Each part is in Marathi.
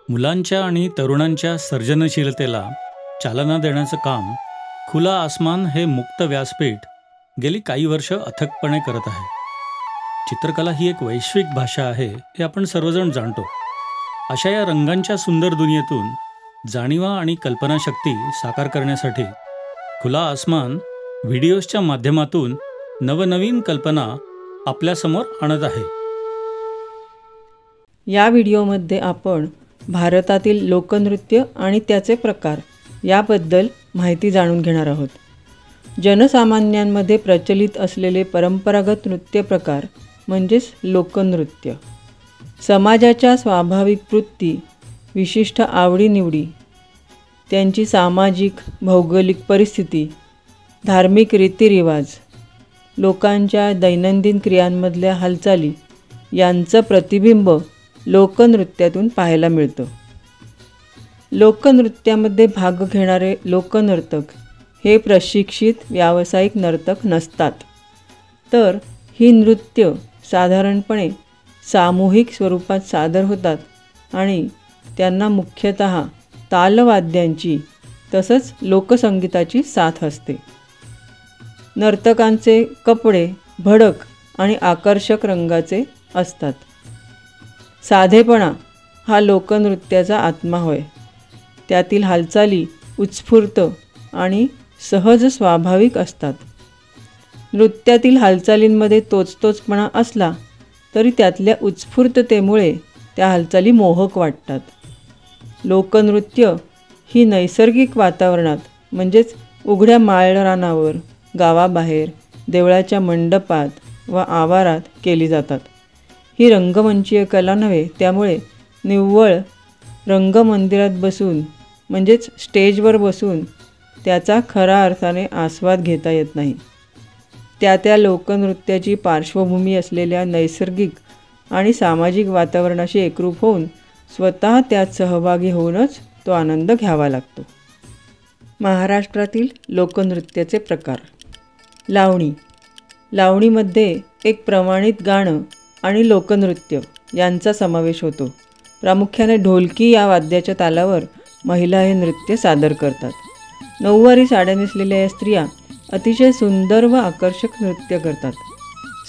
मुलांच्या आणि तरुणांच्या सर्जनशीलतेला चालना देण्याचं काम खुला आसमान हे मुक्त व्यासपीठ गेली काही वर्ष अथकपणे करत आहे. चित्रकला ही एक वैश्विक भाषा आहे हे आपण सर्वजण जाणतो. अशा या रंगांच्या सुंदर दुनियेतून जाणीवा आणि कल्पनाशक्ती साकार करण्यासाठी खुला आसमान व्हिडिओजच्या माध्यमातून नवनवीन कल्पना आपल्यासमोर आणत आहे. या व्हिडिओमध्ये आपण भारतातील लोकनृत्य आणि त्याचे प्रकार याबद्दल माहिती जाणून घेणार आहोत. जनसामान्यांमध्ये प्रचलित असलेले परंपरागत नृत्य प्रकार म्हणजेच लोकनृत्य. समाजाच्या स्वाभाविक वृत्ती, विशिष्ट आवडीनिवडी, त्यांची सामाजिक भौगोलिक परिस्थिती, धार्मिक रीतिरिवाज, लोकांच्या दैनंदिन क्रियांमधल्या हालचाली यांचं प्रतिबिंब लोकनृत्यातून पाहायला मिळतं. लोकनृत्यामध्ये भाग घेणारे लोकनर्तक हे प्रशिक्षित व्यावसायिक नर्तक नसतात, तर ही नृत्य साधारणपणे सामूहिक स्वरूपात सादर होतात आणि त्यांना मुख्यतः तालवाद्यांची तसंच लोकसंगीताची साथ असते. नर्तकांचे कपडे भडक आणि आकर्षक रंगाचे असतात. साधेपणा हा लोकनृत्याचा आत्मा होय. त्यातील हालचाली उत्स्फूर्त आणि सहज स्वाभाविक असतात. नृत्यातील हालचालींमध्ये तोचतोचपणा असला तरी त्यातल्या उत्स्फूर्ततेमुळे त्या हालचाली मोहक वाटतात. लोकनृत्य ही नैसर्गिक वातावरणात म्हणजेच उघड्या माळरानावर, गावाबाहेर, देवळाच्या मंडपात व आवारात केली जातात. ही रंगमंचीय कला नव्हे, त्यामुळे निव्वळ रंगमंदिरात बसून म्हणजेच स्टेजवर बसून त्याचा खऱ्या अर्थाने आस्वाद घेता येत नाही. त्या लोकनृत्याची पार्श्वभूमी असलेल्या नैसर्गिक आणि सामाजिक वातावरणाशी एकरूप होऊन स्वतः त्यात सहभागी होऊनच तो आनंद घ्यावा लागतो. महाराष्ट्रातील लोकनृत्याचे प्रकार. लावणी. लावणीमध्ये एक प्रमाणित गाणं आणि लोकनृत्य यांचा समावेश होतो. प्रामुख्याने ढोलकी या वाद्याच्या तालावर महिला हे नृत्य सादर करतात. नऊवारी साड्या नेसलेल्या या स्त्रिया अतिशय सुंदर व आकर्षक नृत्य करतात.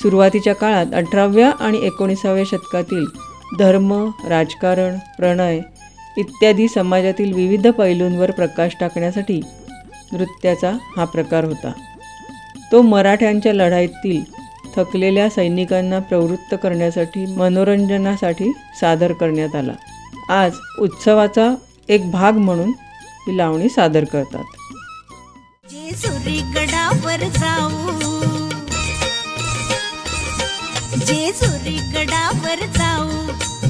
सुरुवातीच्या काळात 18व्या आणि 19व्या शतकातील धर्म, राजकारण, प्रणय इत्यादी समाजातील विविध पैलूंवर प्रकाश टाकण्यासाठी नृत्याचा हा प्रकार होता. तो मराठ्यांच्या लढाईतील थकलेल्या सैनिकांना प्रवृत्त करण्यासाठी, मनोरंजनासाठी सादर करण्यात आला. आज उत्सवाचा एक भाग म्हणून ही लावणी सादर करतात. जेजुरीगडावर जाऊ, जेजुरीगडावर जाऊ,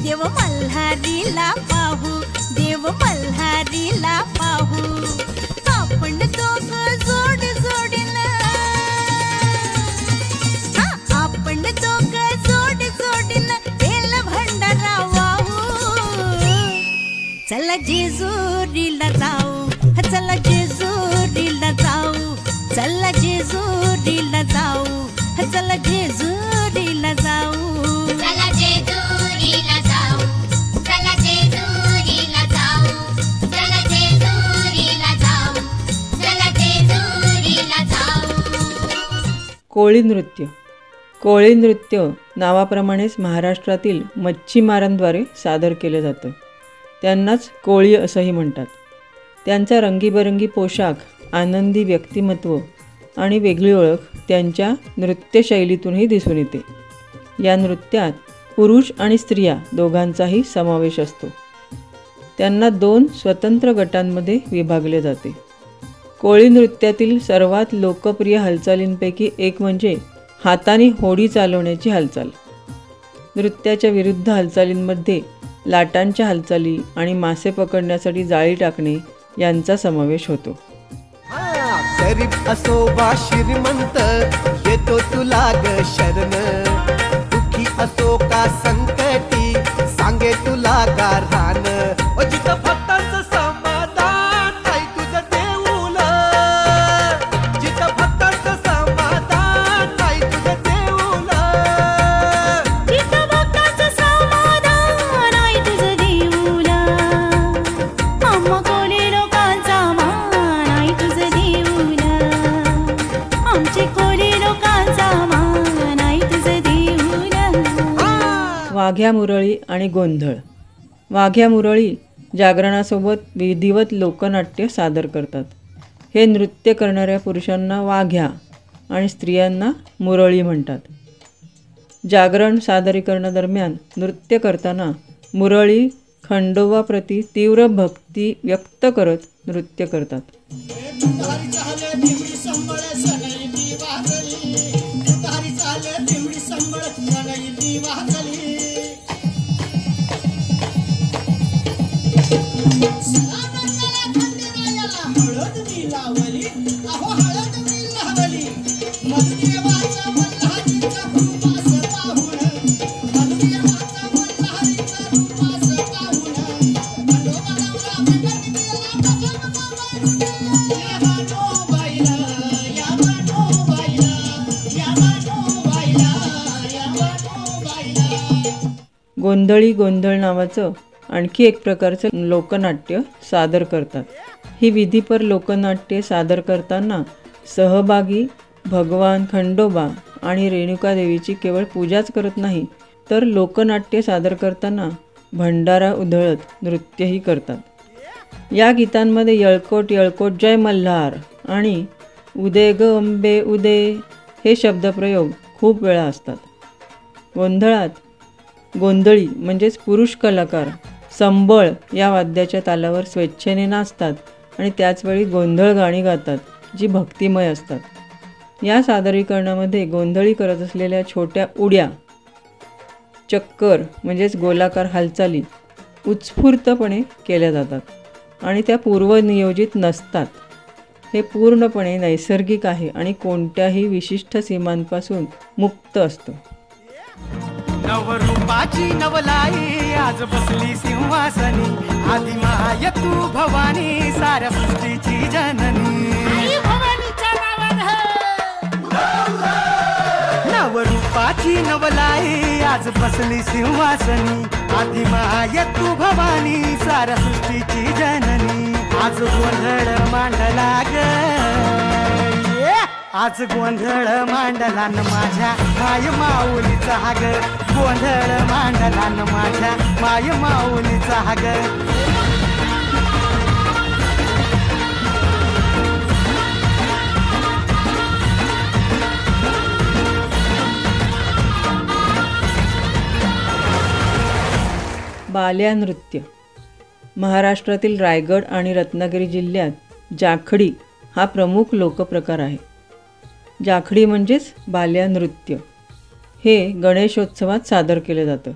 देव मल्हारीला पाहू, देव मल्हारीला पाहू. आपण दोघं जोड जोडीनं, आपण दोघं जोड जोडीनं बेल भंडारा वाहू. चला जेजुरीला जाऊ, चला जेजुरीला जाऊ, चला जेजुरीला जाऊ, चला जेजुरीला जाऊ, चला जेजुरीला जाऊ, चला जेजुरीला जाऊ, चला जेजुरीला जाऊ, चला जेजुरीला जाऊ. कोळी नृत्य. कोळी नृत्य नावाप्रमाणेच महाराष्ट्रातील मच्छीमारांद्वारे सादर केलं जातं. त्यांनाच कोळी असंही म्हणतात. त्यांचा रंगीबेरंगी पोशाख, आनंदी व्यक्तिमत्व आणि वेगळी ओळख त्यांच्या नृत्यशैलीतूनही दिसून येते. या नृत्यात पुरुष आणि स्त्रिया दोघांचाही समावेश असतो. त्यांना 2 स्वतंत्र गटांमध्ये विभागले जाते. कोळी नृत्यातील सर्वात लोकप्रिय हालचालींपैकी एक म्हणजे हाताने होडी चालवण्याची हालचाल. नृत्याच्या विरुद्ध हालचालींमध्ये लाटांच्या हालचाली आणि मासे पकडण्यासाठी जाळी टाकणे यांचा समावेश होतो. गरीब असो वा श्रीमंत, येतो तुला ग शरण. दुखी असो का संकटी, सांगे तुला गारान. जिथं भक्तांचं समाधान, आई तुझं देऊळ. जिथं भक्तांचं समाधान, आई तुझं देऊळ. जिथं भक्तांचं समाधान, आई तुझं देऊळ. वाघ्या मुरळी आणि गोंधळ. वाघ्या मुरळी जागरणासोबत विधिवत लोकनाट्य सादर करतात. हे नृत्य करणाऱ्या पुरुषांना वाघ्या आणि स्त्रियांना मुरळी म्हणतात. जागरण सादरीकरणादरम्यान नृत्य करताना मुरळी खंडोबाप्रती तीव्र भक्ती व्यक्त करत नृत्य करतात. गोंधळी गोंधळ नावाचं आणखी एक प्रकारचं लोकनाट्य सादर करतात. ही विधीपर लोकनाट्ये सादर करताना सहभागी भगवान खंडोबा आणि रेणुकादेवीची केवळ पूजाच करत नाही, तर लोकनाट्य सादर करताना भंडारा उधळत नृत्यही करतात. या गीतांमध्ये यळकोट यळकोट जय मल्हार आणि उदे ग अंबे उदे हे शब्दप्रयोग खूप वेळा असतात. गोंधळात गोंधळी म्हणजेच पुरुष कलाकार संबळ या वाद्याच्या तालावर स्वेच्छेने नाचतात आणि त्याचवेळी गोंधळ गाणी गातात, जी भक्तिमय असतात. या सादरीकरणामध्ये गोंधळी करत असलेल्या छोट्या उड्या, चक्कर म्हणजेच गोलाकार हालचाली उत्स्फूर्तपणे केल्या जातात आणि त्या पूर्वनियोजित नसतात. हे पूर्णपणे नैसर्गिक आहे आणि कोणत्याही विशिष्ट सीमांपासून मुक्त असतं. नवरूपाची नवलाई आज बसली सिंहासनी, आदि माय तू भवानी साऱ्या सृष्टीची जननी. नवरूपाची नवलाई आज बसली सिंहासनी, आदि माय तू भवानी साऱ्या सृष्टीची जननी. आज गोंधळ मांडला ग, आज गोंधळ मांडला न माझ्या माय माऊलीचा हाग, गोंधळ मांडला न माझ्या माय माऊलीचा हाग. बाल्या नृत्य. महाराष्ट्रातील रायगड आणि रत्नागिरी जिल्ह्यात जाखडी हा प्रमुख लोकप्रकार आहे. जाखडी म्हणजेच बाल्या नृत्य. हे गणेशोत्सवात सादर केलं जातं.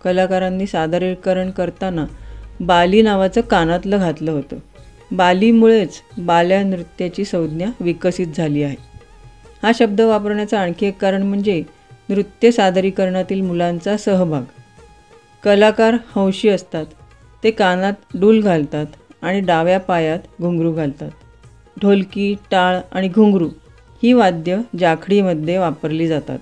कलाकारांनी सादरीकरण करताना बाली नावाचं कानातलं घातलं होतं. बालीमुळेच बाल्या नृत्याची संज्ञा विकसित झाली आहे. हा शब्द वापरण्याचं आणखी एक कारण म्हणजे नृत्य सादरीकरणातील मुलांचा सहभाग. कलाकार हौशी असतात. ते कानात डूल घालतात आणि डाव्या पायात घुंगरू घालतात. ढोलकी, टाळ आणि घुंगरू ही वाद्य जाखडीमध्ये वापरली जातात.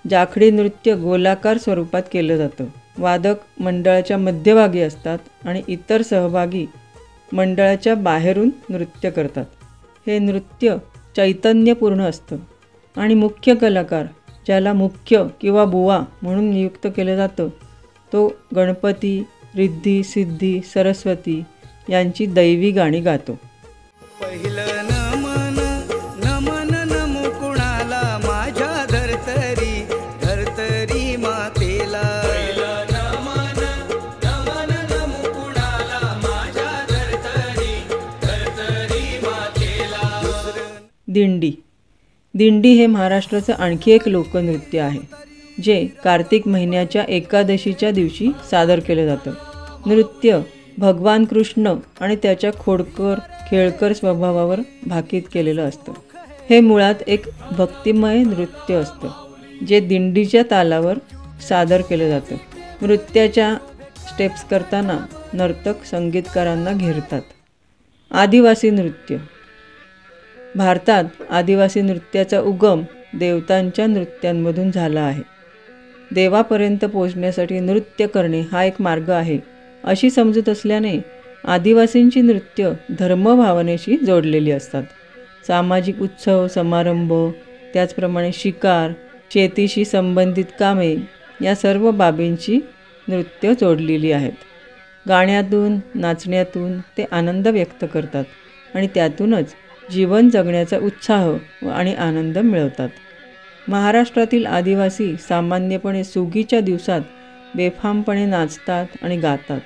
जाखडी नृत्य गोलाकार स्वरूपात केलं जातं. वादक मंडळाच्या मध्यभागी असतात आणि इतर सहभागी मंडळाच्या बाहेरून नृत्य करतात. हे नृत्य चैतन्यपूर्ण असतं आणि मुख्य कलाकार, ज्याला मुख्य किंवा बुवा म्हणून नियुक्त केलं जातं, तो गणपती, रिद्धी, सिद्धी, सरस्वती यांची दैवी गाणी गातो. पहिलं नमन नमन नमो कुणाला माझ्या धरतरी धरतरी मातेला. पहिलं नमन नमन नमो कुणाला माझ्या धरतरी धरतरी मातेला. दिंडी. दिंडी हे महाराष्ट्राचं आणखी एक लोकनृत्य आहे, जे कार्तिक महिन्याच्या एकादशीच्या दिवशी सादर केलं जातं. नृत्य भगवान कृष्ण आणि त्याच्या खोडकर खेळकर स्वभावावर भाकीत केलेलं असतं. हे मुळात एक भक्तिमय नृत्य असतं, जे दिंडीच्या तालावर सादर केलं जातं. नृत्याच्या स्टेप्स करताना नर्तक संगीतकारांना घेरतात. आदिवासी नृत्य. भारतात आदिवासी नृत्याचा उगम देवतांच्या नृत्यांमधून झाला आहे. देवापर्यंत पोहोचण्यासाठी नृत्य करणे हा एक मार्ग आहे, अशी समजूत असल्याने आदिवासींची नृत्य धर्मभावनेशी जोडलेली असतात. सामाजिक उत्सव समारंभ, त्याचप्रमाणे शिकार शेतीशी संबंधित कामे या सर्व बाबींची नृत्य जोडलेली आहेत. गाण्यातून नाचण्यातून ते आनंद व्यक्त करतात आणि त्यातूनच जीवन जगण्याचा उत्साह आणि आनंद मिळवतात. महाराष्ट्रातील आदिवासी सामान्यपणे सुगीच्या दिवसात बेफामपणे नाचतात आणि गातात.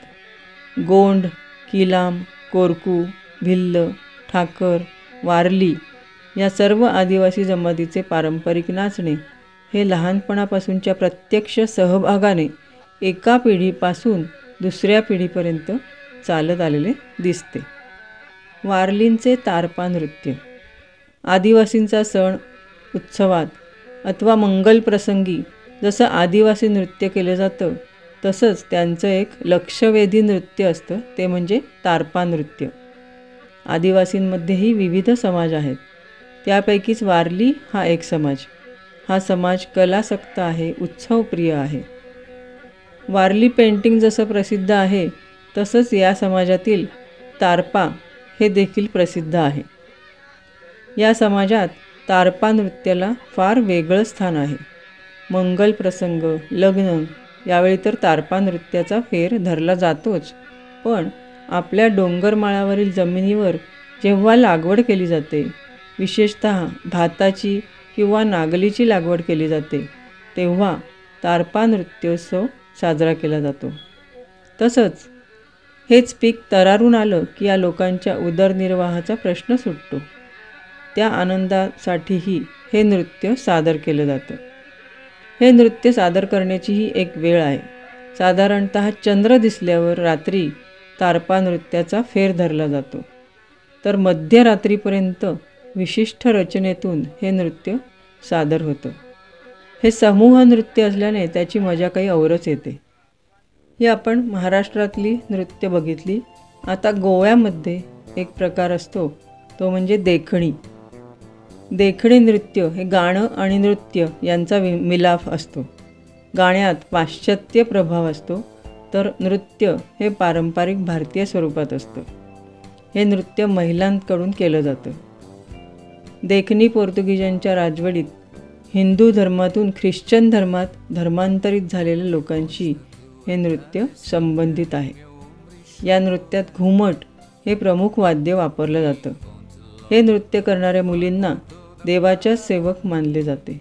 गोंड, किलाम, कोरकू, भिल्ल, ठाकर, वारली या सर्व आदिवासी जमातीचे पारंपरिक नाचणे हे लहानपणापासूनच्या प्रत्यक्ष सहभागाने एका पिढीपासून दुसऱ्या पिढीपर्यंत चालत आलेले दिसते. वारलींचे तारपा नृत्य आदिवासींचा सण उत्सवात अथवा मंगल प्रसंगी जसं आदिवासी नृत्य केलं जातं तसंच त्यांचं एक लक्षवेधी नृत्य असतं, ते म्हणजे तारपा नृत्य. आदिवासींमध्येही विविध समाज आहेत, त्यापैकीच वारली हा एक समाज. हा समाज कलासक्त आहे, उत्सवप्रिय आहे. वारली पेंटिंग जसं प्रसिद्ध आहे तसंच या समाजातील तारपा हे देखील प्रसिद्ध आहे. या समाजात तारपा नृत्याला फार वेगळं स्थान आहे. मंगल प्रसंग, लग्न यावेळी तर तारपा नृत्याचा फेर धरला जातोच, पण आपल्या डोंगरमाळावरील जमिनीवर जेव्हा लागवड केली जाते, विशेषतः भाताची किंवा नागलीची लागवड केली जाते, तेव्हा तारपा नृत्योत्सव साजरा केला जातो. तसंच हेच पीक तरारून आलं की या लोकांच्या उदरनिर्वाहाचा प्रश्न सुटतो. त्या आनंदासाठीही हे नृत्य सादर केलं जातं. हे नृत्य सादर करण्याचीही एक वेळ आहे. साधारणतः चंद्र दिसल्यावर रात्री तारपा नृत्याचा फेर धरला जातो, तर मध्यरात्रीपर्यंत विशिष्ट रचनेतून हे नृत्य सादर होतं. हे समूह नृत्य असल्याने त्याची मजा काही औरच येते. ही आपण महाराष्ट्रातली नृत्य बघितली. आता गोव्यामध्ये एक प्रकार असतो, तो म्हणजे देखणी. देखणी नृत्य हे गाणं आणि नृत्य यांचा मिलाफ असतो. गाण्यात पाश्चात्य प्रभाव असतो, तर नृत्य हे पारंपरिक भारतीय स्वरूपात असतं. हे नृत्य महिलांकडून केलं जातं. देखणी पोर्तुगीजांच्या राजवटीत हिंदू धर्मातून ख्रिश्चन धर्मात धर्मांतरित झालेल्या लोकांशी हे नृत्य संबंधित आहे. या नृत्यात घुमट हे प्रमुख वाद्य वापरलं जातं. हे नृत्य करणाऱ्या मुलींना देवाच्या सेवक मानले जाते.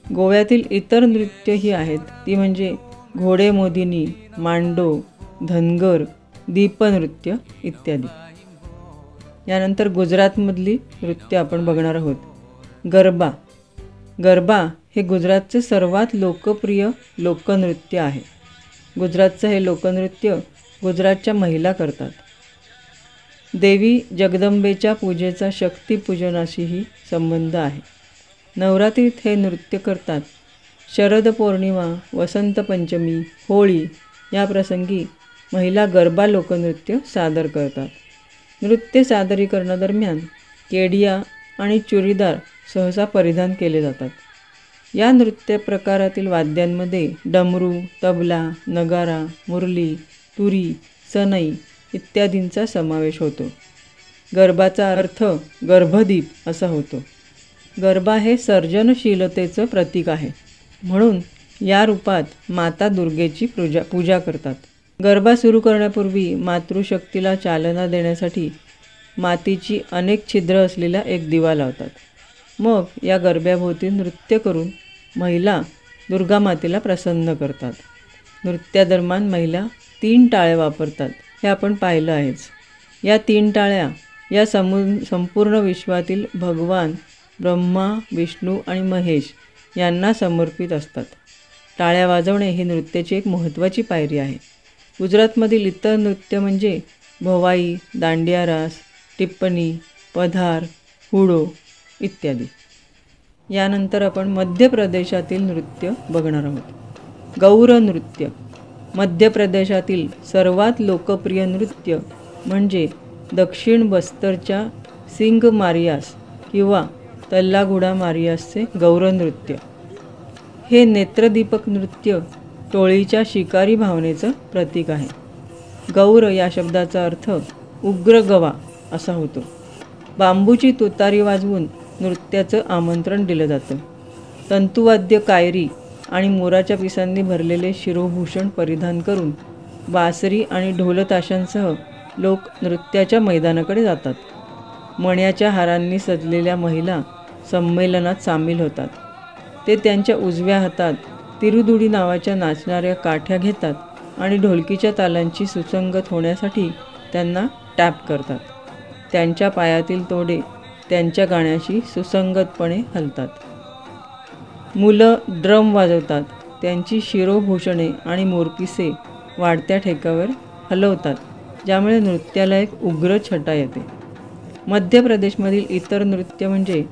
गोव्यातील इतर नृत्यही आहेत, ती म्हणजे घोडेमोदिनी, मांडो, धनगर, दीपनृत्य इत्यादी. यानंतर गुजरातमधली नृत्य आपण बघणार आहोत. गरबा. गरबा हे गुजरातचे सर्वात लोकप्रिय लोकनृत्य आहे. गुजरातचं हे लोकनृत्य गुजरातच्या महिला करतात. देवी जगदंबेच्या पूजेचा शक्तिपूजनाशीही संबंध आहे. नवरात्रीत हे नृत्य करतात. शरद पौर्णिमा, वसंत पंचमी, होळी या प्रसंगी महिला गरबा लोकनृत्य सादर करतात. नृत्य सादरीकरणादरम्यान केडिया आणि चुरीदार सहसा परिधान केले जातात. या नृत्य प्रकारातील वाद्यांमध्ये डमरू, तबला, नगारा, मुरली, तुरी, सनई इत्यादींचा समावेश होतो. गरबाचा अर्थ गर्भदीप असा होतो. गरबा हे सर्जनशीलतेचं प्रतीक आहे, म्हणून या रूपात माता दुर्गेची पूजा करतात. गरबा सुरू करण्यापूर्वी मातृशक्तीला चालना देण्यासाठी मातीची अनेक छिद्र असलेला एक दिवा लावतात. मग या गरब्याभोवती नृत्य करून महिला दुर्गा मातेला प्रसन्न करतात. नृत्यादरम्यान महिला 3 टाळ्या वापरतात, हे आपण पाहिलं आहेच. या 3 टाळ्या या संपूर्ण विश्वातील भगवान ब्रह्मा, विष्णू आणि महेश यांना समर्पित असतात. टाळ्या वाजवणे ही नृत्याची एक महत्त्वाची पायरी आहे. गुजरातमधील इतर नृत्य म्हणजे भवाई, दांडिया रास, टिप्पणी, पधार, हुडो इत्यादी. यानंतर आपण मध्य प्रदेशातील नृत्य बघणार आहोत. गौर नृत्य. मध्य प्रदेशातील सर्वात लोकप्रिय नृत्य म्हणजे दक्षिण बस्तरच्या सिंग मारियास किंवा तल्लागुडा मारियासचे गौर नृत्य. हे नेत्रदीपक नृत्य टोळीच्या शिकारी भावनेचं प्रतीक आहे. गौर या शब्दाचा अर्थ उग्र गवा असा होतो. बांबूची तुतारी वाजवून नृत्याचं आमंत्रण दिलं जातं. तंतुवाद्य कायरी आणि मोराच्या पिसांनी भरलेले शिरोभूषण परिधान करून बासरी आणि ढोलताशांसह लोक नृत्याच्या मैदानाकडे जातात. मण्याच्या हारांनी सजलेल्या महिला संमेलनात सामील होतात. ते त्यांच्या उजव्या हातात तिरुदुडी नावाच्या नाचणाऱ्या काठ्या घेतात आणि ढोलकीच्या तालांची सुसंगत होण्यासाठी त्यांना टॅप करतात. त्यांच्या पायातील तोडे त्यांच्या गाण्याशी सुसंगतपणे हलतात. मुलं ड्रम वाजवतात. त्यांची शिरोभूषणे आणि मोरपिसे वाढत्या ठेक्यावर हलवतात, ज्यामुळे नृत्याला एक उग्र छटा येते. मध्य प्रदेशमधील इतर नृत्य म्हणजे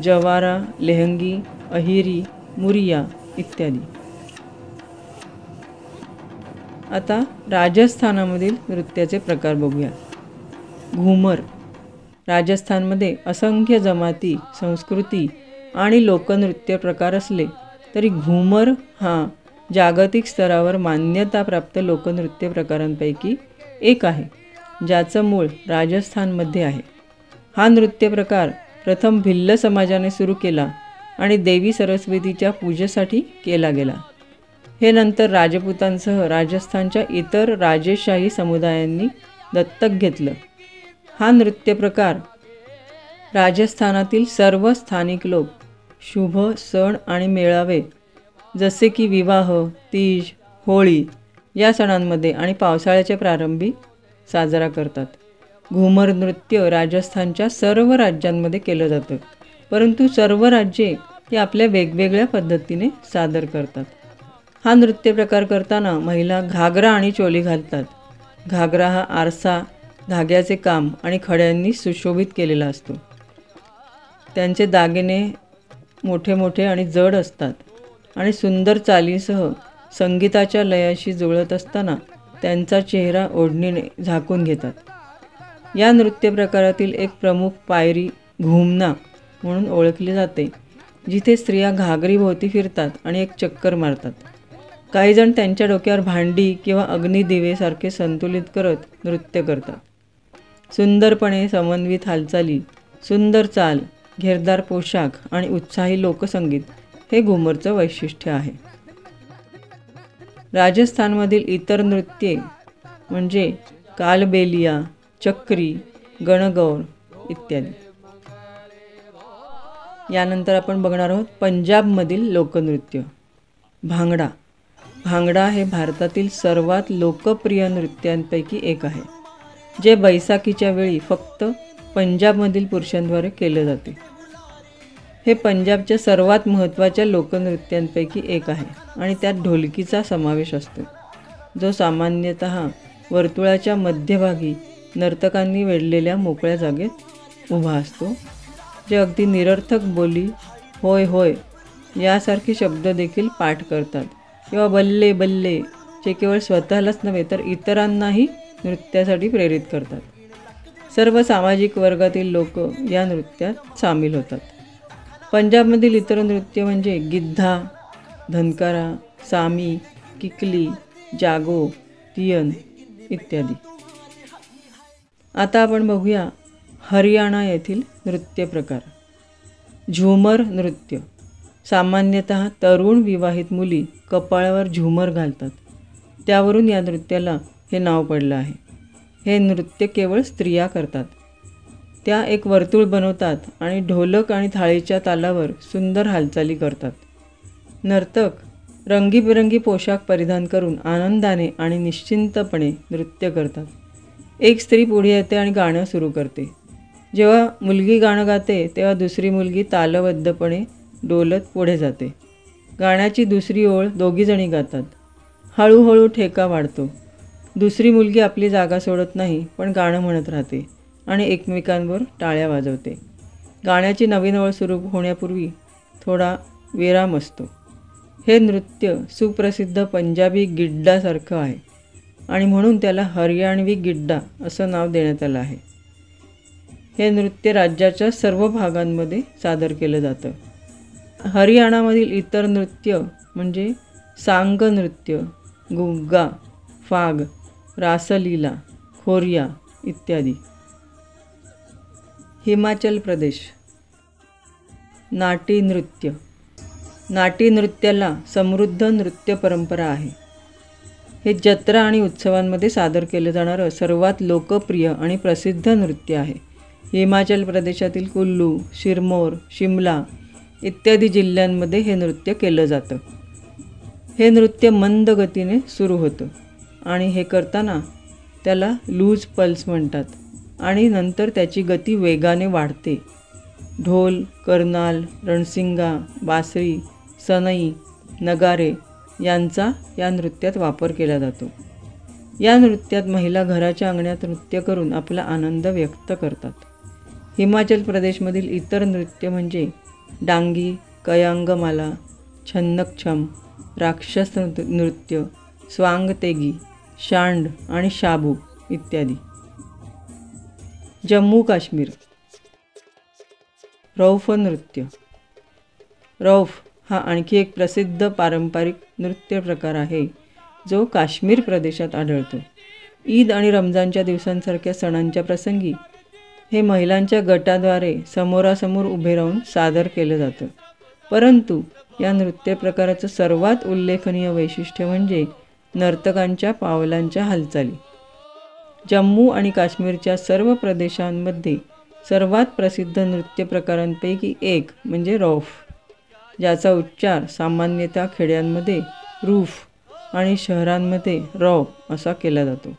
जवारा, लेहंगी, अहिरी, मुरिया इत्यादी. आता राजस्थानामधील नृत्याचे प्रकार बघूया. घुमर. राजस्थानमध्ये असंख्य जमाती, संस्कृती आणि लोकनृत्य प्रकार असले तरी घुमर हा जागतिक स्तरावर मान्यताप्राप्त लोकनृत्य प्रकारांपैकी एक आहे, ज्याचं मूळ राजस्थानमध्ये आहे. हा नृत्य प्रकार प्रथम भिल्ल समाजाने सुरू केला आणि देवी सरस्वतीच्या पूजेसाठी केला गेला. हे नंतर राजपुतांसह राजस्थानच्या इतर राजेशाही समुदायांनी दत्तक घेतलं. हा नृत्य प्रकार राजस्थानातील सर्व स्थानिक लोक शुभ सण आणि मेळावे जसे की विवाह, तीज, होळी या सणांमध्ये आणि पावसाळ्याच्या प्रारंभी साजरा करतात. घुमर नृत्य राजस्थानच्या सर्व राज्यांमध्ये केलं जातं, परंतु सर्व राज्ये ही आपल्या वेगवेगळ्या पद्धतीने सादर करतात. हा नृत्य प्रकार करताना महिला घागरा आणि चोली घालतात. घागरा हा आरसा, धाग्याचे काम आणि खड्यांनी सुशोभित केलेला असतो. त्यांचे दागिने मोठे मोठे आणि जड असतात आणि सुंदर चालीसह संगीताच्या लयाशी जुळत असताना त्यांचा चेहरा ओढणीने झाकून घेतात. या नृत्य प्रकारातील एक प्रमुख पायरी घुमना म्हणून ओळखली जाते, जिथे स्त्रिया घागरीभोवती फिरतात आणि एक चक्कर मारतात. काहीजण त्यांच्या डोक्यावर भांडी किंवा अग्निदिवेसारखे संतुलित करत नृत्य करतात. सुंदरपणे समन्वित हालचाली, सुंदर चाल, घेरदार पोशाख आणि उत्साही लोकसंगीत हे घुमरचं वैशिष्ट्य आहे. राजस्थानमधील इतर नृत्ये म्हणजे कालबेलिया, चक्री, गणगौर इत्यादी. यानंतर आपण बघणार आहोत पंजाबमधील लोकनृत्य. भांगडा. भांगडा हे भारतातील सर्वात लोकप्रिय नृत्यांपैकी एक आहे, जे बैसाखीच्या वेळी फक्त पंजाबमधील पुरुषांद्वारे केले जाते. हे पंजाबच्या सर्वात महत्त्वाच्या लोकनृत्यांपैकी एक आहे आणि त्यात ढोलकीचा समावेश असतो, जो सामान्यतः वर्तुळाच्या मध्यभागी नर्तकांनी वेढलेल्या मोकळ्या जागेत उभा असतो, जे अगदी निरर्थक बोली होय होय यासारखे शब्द देखील पाठ करतात किंवा बल्ले बल्ले जे केवळ स्वतःलाच नव्हे तर इतरांनाही नृत्यासाठी प्रेरित करतात. सर्व सामाजिक वर्गातील लोक या नृत्यात सामील होतात. पंजाबमधील इतर नृत्य म्हणजे गिद्धा, धनकारा, सामी, किकली, जागो, तियन इत्यादी. आता आपण बघूया हरियाणा येथील नृत्य प्रकार. झुमर नृत्य. सामान्यतः तरुण विवाहित मुली कपाळावर झुमर घालतात, त्यावरून या नृत्याला हे नाव पडलं आहे. हे नृत्य केवळ स्त्रिया करतात. त्या एक वर्तुळ बनवतात आणि ढोलक आणि थाळीच्या तालावर सुंदर हालचाली करतात. नर्तक रंगीबेरंगी पोशाख परिधान करून आनंदाने आणि निश्चिंतपणे नृत्य करतात. एक स्त्री पुढे येते आणि गाणं सुरू करते. जेव्हा मुलगी गाणं गाते तेव्हा दुसरी मुलगी तालबद्धपणे डोलत पुढे जाते. गाण्याची दुसरी ओळ दोघीजणी गातात. हळूहळू ठेका वाढतो. दुसरी मुलगी आपली जागा सोडत नाही, पण गाणं म्हणत राहते आणि एकमेकांवर टाळ्या वाजवते. गाण्याची नवीन ओळ सुरू होण्यापूर्वी थोडा विराम असतो. हे नृत्य सुप्रसिद्ध पंजाबी गिड्डासारखं आहे आणि म्हणून त्याला हरियाणवी गिड्डा असं नाव देण्यात आलं आहे. हे नृत्य राज्याच्या सर्व भागांमध्ये सादर केलं जातं. हरियाणामधील इतर नृत्य म्हणजे सांग नृत्य, गुग्गा, फाग, रासलीला, खोरिया इत्यादी. हिमाचल प्रदेश. नाटी नृत्य. नाटी नृत्याला समृद्ध नृत्य परंपरा आहे. हे जत्रा आणि उत्सवांमध्ये सादर केलं जाणारं सर्वात लोकप्रिय आणि प्रसिद्ध नृत्य आहे. हिमाचल प्रदेशातील कुल्लू, सिरमौर, शिमला इत्यादी जिल्ह्यांमध्ये हे नृत्य केलं जातं. हे नृत्य मंद गतीने सुरू होतं आणि हे करताना त्याला लूज पल्स म्हणतात आणि नंतर त्याची गती वेगाने वाढते. ढोल, कर्नाल, रणसिंगा, बासरी, सनई, नगारे यांचा या नृत्यात वापर केला जातो. या नृत्यात महिला घराच्या अंगणात नृत्य करून आपला आनंद व्यक्त करतात. हिमाचल प्रदेशमधील इतर नृत्य म्हणजे डांगी, कयांगमाला, छन्नकछम, राक्षस नृत्य, स्वांगतेगी, शांड आणि शाबू इत्यादी. जम्मू काश्मीर. रौफ नृत्य. रौफ हा आणखी एक प्रसिद्ध पारंपरिक नृत्य प्रकार आहे जो काश्मीर प्रदेशात आढळतो. ईद आणि रमजानच्या दिवसांसारख्या सणांच्या प्रसंगी हे महिलांच्या गटाद्वारे समोरासमोर उभे राहून सादर केलं जातं. परंतु या नृत्य प्रकाराचं सर्वात उल्लेखनीय वैशिष्ट्य म्हणजे नर्तकांच्या पावलांच्या हालचाली. जम्मू आणि काश्मीरच्या सर्व प्रदेशांमध्ये सर्वात प्रसिद्ध नृत्य प्रकारांपैकी एक म्हणजे रौफ, ज्याचा उच्चार सामान्यतः खेड्यांमध्ये रूफ आणि शहरांमध्ये रौ असा केला जातो.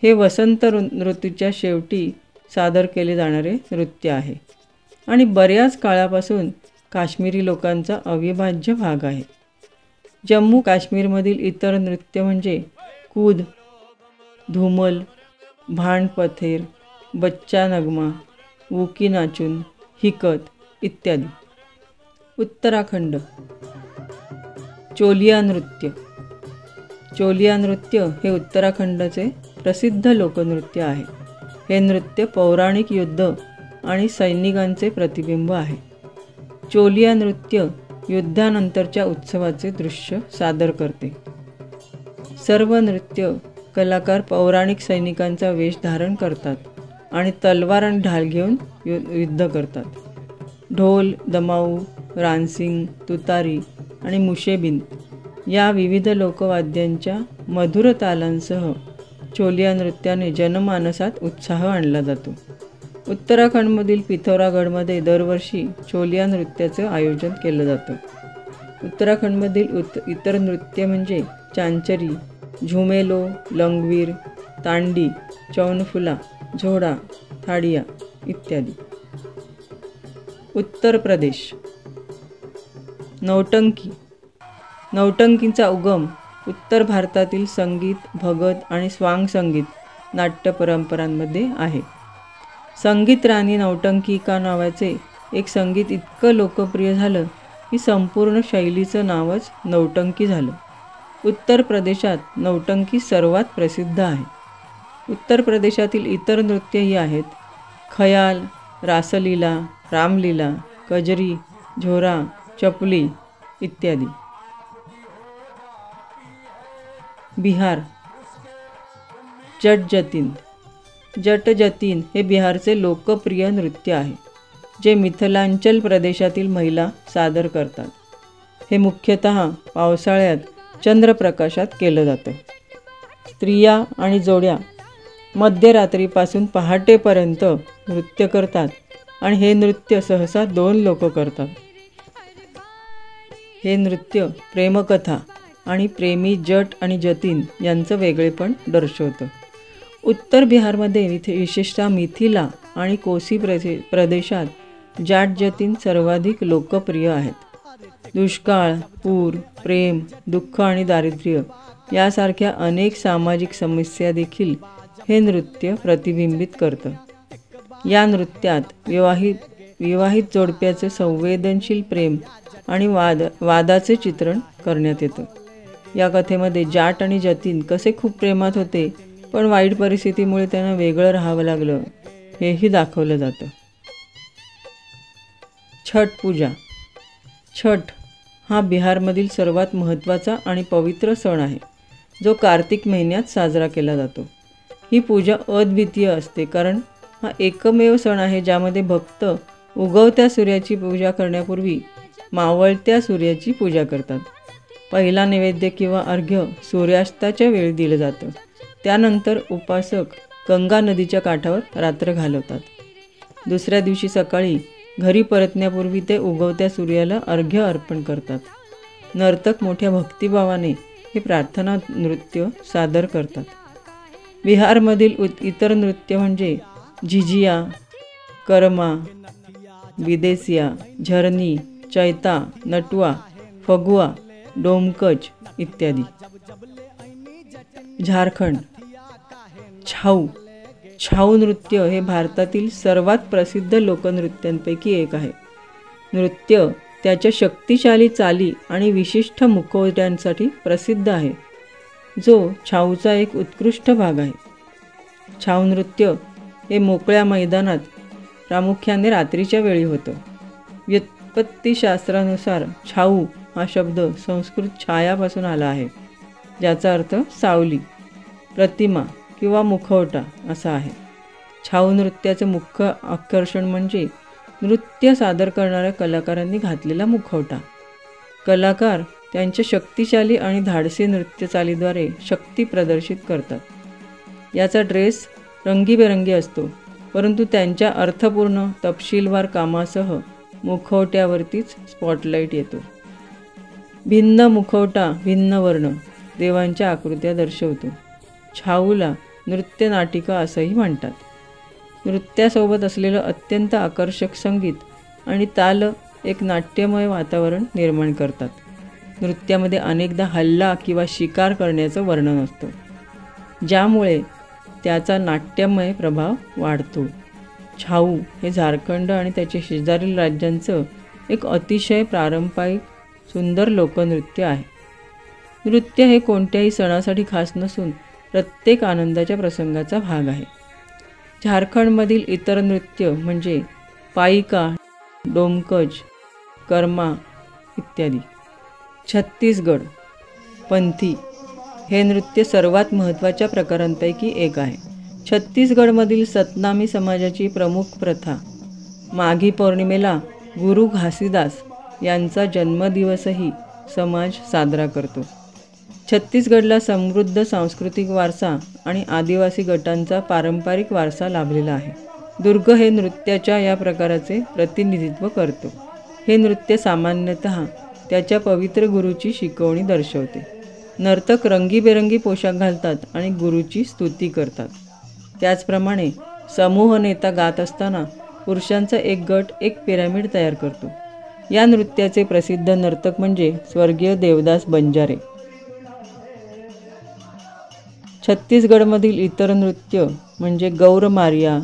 हे वसंत ऋतूच्या शेवटी सादर केले जाणारे नृत्य आहे आणि बऱ्याच काळापासून काश्मीरी लोकांचा अविभाज्य भाग आहे. जम्मू काश्मीरमधील इतर नृत्य म्हणजे कूद, धूमल, भांड पथेर, बच्चा नगमा, वुकी नाचून, हिकत इत्यादी. उत्तराखंड. चोलिया नृत्य. चोलिया नृत्य हे उत्तराखंडचे प्रसिद्ध लोकनृत्य आहे. हे नृत्य पौराणिक युद्ध आणि सैनिकांचे प्रतिबिंब आहे. चोलिया नृत्य युद्धानंतरच्या उत्सवाचे दृश्य सादर करते. सर्व नृत्य कलाकार पौराणिक सैनिकांचा वेश धारण करतात आणि तलवार आणि ढाल घेऊन युद्ध करतात. ढोल, दमाऊ, रानसिंग, तुतारी आणि मुशेबिन या विविध लोकवाद्यांच्या मधुर तालांसह चोलिया नृत्याने जनमानसात उत्साह आणला जातो. उत्तराखंडमधील पिथौरागडमध्ये दरवर्षी चोलिया नृत्याचं आयोजन केलं जातं. उत्तराखंडमधील इतर नृत्य म्हणजे चांचरी, झुमेलो, लंगवीर, तांडी, चौनफुला, झोडा, थाडिया इत्यादी. उत्तर प्रदेश. नौटंकी. नौटंकीचा उगम उत्तर भारतातील संगीत, भगत आणि स्वांग संगीत नाट्य परंपरांमध्ये आहे. संगीत राणी नौटंकिका नावाचे एक संगीत इतकं लोकप्रिय झालं की संपूर्ण शैलीचं नावच नौटंकी झालं. उत्तर प्रदेशात नौटंकी सर्वात प्रसिद्ध आहे. उत्तर प्रदेशातील इतर नृत्यही आहेत. खयाल, रासलीला, रामलीला, कजरी, झोरा, चपली इत्यादी. बिहार. जट जतीन. जट जतीन हे बिहारचे लोकप्रिय नृत्य आहे जे मिथिलांचल प्रदेशातील महिला सादर करतात. हे मुख्यतः पावसाळ्यात चंद्रप्रकाशात केलं जातं. स्त्रिया आणि जोड्या मध्यरात्रीपासून पहाटेपर्यंत नृत्य करतात आणि हे नृत्य सहसा 2 लोक करतात. हे नृत्य प्रेमकथा आणि प्रेमी जट आणि जतीन यांचं वेगळेपण दर्शवतं. उत्तर बिहारमध्ये विशेषतः मिथिला आणि कोसी प्रदेशात जाट जतीन सर्वाधिक लोकप्रिय आहेत. दुष्काळ, पूर, प्रेम, दुःख आणि दारिद्र्य यासारख्या अनेक सामाजिक समस्या देखील हे नृत्य प्रतिबिंबित करतं. या नृत्यात विवाहित जोडप्याचे संवेदनशील प्रेम आणि वादाचे चित्रण करण्यात येतं. या कथेमध्ये जाट आणि जतीन कसे खूप प्रेमात होते पण वाईट परिस्थितीमुळे त्यांना वेगळं राहावं लागलं हेही दाखवलं जातं. छठ पूजा. छठ हा बिहारमधील सर्वात महत्त्वाचा आणि पवित्र सण आहे जो कार्तिक महिन्यात साजरा केला जातो. ही पूजा अद्वितीय असते कारण हा एकमेव सण आहे ज्यामध्ये भक्त उगवत्या सूर्याची पूजा करण्यापूर्वी मावळत्या सूर्याची पूजा करतात. पहिला नैवेद्य किंवा अर्घ्य सूर्यास्ताच्या वेळी दिलं जातं. त्यानंतर उपासक गंगा नदीच्या काठावर रात्र घालवतात. दुसऱ्या दिवशी सकाळी घरी परतण्यापूर्वी ते उगवत्या सूर्याला अर्घ्य अर्पण करतात. नर्तक मोठ्या भक्तिभावाने हे प्रार्थना नृत्य सादर करतात. बिहारमधील इतर नृत्य म्हणजे झिझिया, करमा, विदेसिया, झरनी, चैता, नटवा, फगुआ, डोमकच इत्यादी. झारखंड. छाऊ नृत्य हे भारतातील सर्वात प्रसिद्ध लोकनृत्यांपैकी एक आहे. नृत्य त्याच्या शक्तिशाली चाली आणि विशिष्ट मुखवट्यांसाठी प्रसिद्ध आहे, जो छाऊचा एक उत्कृष्ट भाग आहे. छाऊ नृत्य हे मोकळ्या मैदानात प्रामुख्याने रात्रीच्या वेळी होतं. व्युत्पत्तीशास्त्रानुसार छाऊ हा शब्द संस्कृत छायापासून आला आहे, ज्याचा अर्थ सावली, प्रतिमा किंवा मुखवटा असा आहे. छाऊ नृत्याचे मुख्य आकर्षण म्हणजे नृत्य सादर करणाऱ्या कलाकारांनी घातलेला मुखवटा. कलाकार त्यांच्या शक्तिशाली आणि धाडसी नृत्यचालीद्वारे शक्ती प्रदर्शित करतात. याचा ड्रेस रंगीबेरंगी असतो, परंतु त्यांच्या अर्थपूर्ण तपशीलवार कामासह मुखवट्यावरतीच स्पॉटलाईट येतो. भिन्न मुखवटा भिन्न वर्ण देवांच्या आकृत्या दर्शवतो. छाऊला नृत्य नाटिका असंही म्हणतात. नृत्यासोबत असलेलं अत्यंत आकर्षक संगीत आणि ताल एक नाट्यमय वातावरण निर्माण करतात. नृत्यामध्ये अनेकदा हल्ला किंवा शिकार करण्याचं वर्णन असतं, ज्यामुळे त्याचा नाट्यमय प्रभाव वाढतो. छाऊ हे झारखंड आणि त्याच्या शेजारील राज्यांचं एक अतिशय पारंपरिक सुंदर लोकनृत्य आहे. नृत्य हे कोणत्याही सणासाठी खास नसून प्रत्येक आनंदाच्या प्रसंगाचा भाग आहे. झारखंडमधील इतर नृत्य म्हणजे पाईका, डोमकच, कर्मा इत्यादी. छत्तीसगड. पंथी हे नृत्य सर्वात महत्त्वाच्या प्रकारांपैकी एक आहे. छत्तीसगडमधील सतनामी समाजाची प्रमुख प्रथा माघी पौर्णिमेला गुरु घासीदास यांचा जन्मदिवसही समाज साजरा करतो. छत्तीसगडला समृद्ध सांस्कृतिक वारसा आणि आदिवासी गटांचा पारंपरिक वारसा लाभलेला आहे. दुर्ग हे नृत्याच्या या प्रकाराचे प्रतिनिधित्व करतो. हे नृत्य सामान्यतः त्याच्या पवित्र गुरुची शिकवणी दर्शवते. नर्तक रंगीबेरंगी पोशाख घालतात आणि गुरुची स्तुती करतात. त्याचप्रमाणे समूह नेता गात असताना पुरुषांचा एक गट एक पिरॅमिड तयार करतो. या नृत्याचे प्रसिद्ध नर्तक म्हणजे स्वर्गीय देवदास बंजारे. छत्तीसगडमधील इतर नृत्य म्हणजे गौरमारिया,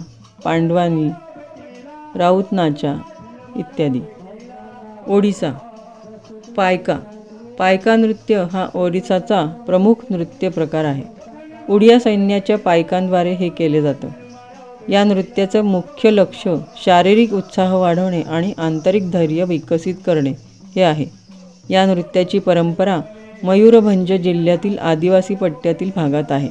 पांडवानी, राऊत नाचा इत्यादी. ओडिसा. पायका नृत्य हा ओडिसाचा प्रमुख नृत्य प्रकार आहे. उडिया सैन्याच्या पायकांद्वारे हे केले जातं. या नृत्याचं मुख्य लक्ष शारीरिक उत्साह वाढवणे आणि आंतरिक धैर्य विकसित करणे हे आहे. या नृत्याची परंपरा मयूरभंज जिल्ह्यातील आदिवासी पट्ट्यातील भागात आहे.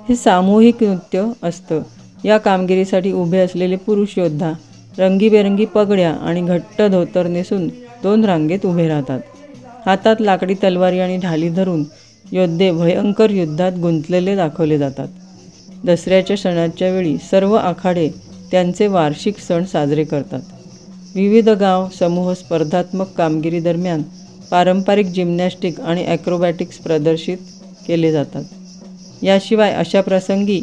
हे सामूहिक नृत्य असतं. या कामगिरीसाठी उभे असलेले पुरुष योद्धा रंगीबेरंगी पगड्या आणि घट्ट धोतर नेसून 2 रांगेत उभे राहतात. हातात लाकडी तलवारी आणि ढाली धरून योद्धे भयंकर युद्धात गुंतलेले दाखवले जातात. दसऱ्याच्या सणाच्या वेळी सर्व आखाडे त्यांचे वार्षिक सण साजरे करतात. विविध गाव समूह स्पर्धात्मक कामगिरी दरम्यान पारंपरिक जिम्नॅस्टिक आणि ॲक्रोबॅटिक्स प्रदर्शित केले जातात. याशिवाय अशा प्रसंगी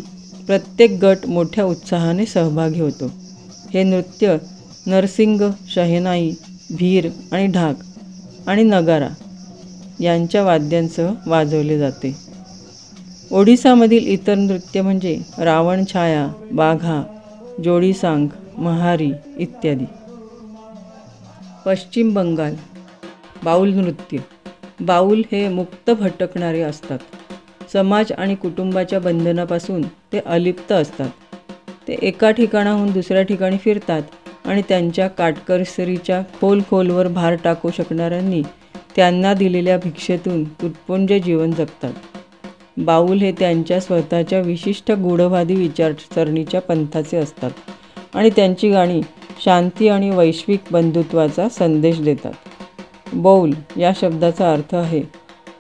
प्रत्येक गट मोठ्या उत्साहाने सहभागी होतो. हे नृत्य नरसिंग, शहनाई, भीर आणि ढाक आणि नगारा यांच्या वाद्यांसह वाजवले जाते. ओडिसामधील इतर नृत्य म्हणजे रावण छाया, बाघा, जोडीसांग, महारी इत्यादी. पश्चिम बंगाल. बाऊल नृत्य. बाऊल हे मुक्त भटकणारे असतात. समाज आणि कुटुंबाच्या बंधनापासून ते अलिप्त असतात. ते एका ठिकाणाहून दुसऱ्या ठिकाणी फिरतात आणि त्यांच्या काटकसरीच्या खोलवर भार टाकू शकणाऱ्यांनी त्यांना दिलेल्या भिक्षेतून तुटपुंज जीवन जगतात. बाऊल हे त्यांच्या स्वतःच्या विशिष्ट गूढवादी विचारसरणीच्या पंथाचे असतात आणि त्यांची गाणी शांती आणि वैश्विक बंधुत्वाचा संदेश देतात. बौल या शब्दाचा अर्थ आहे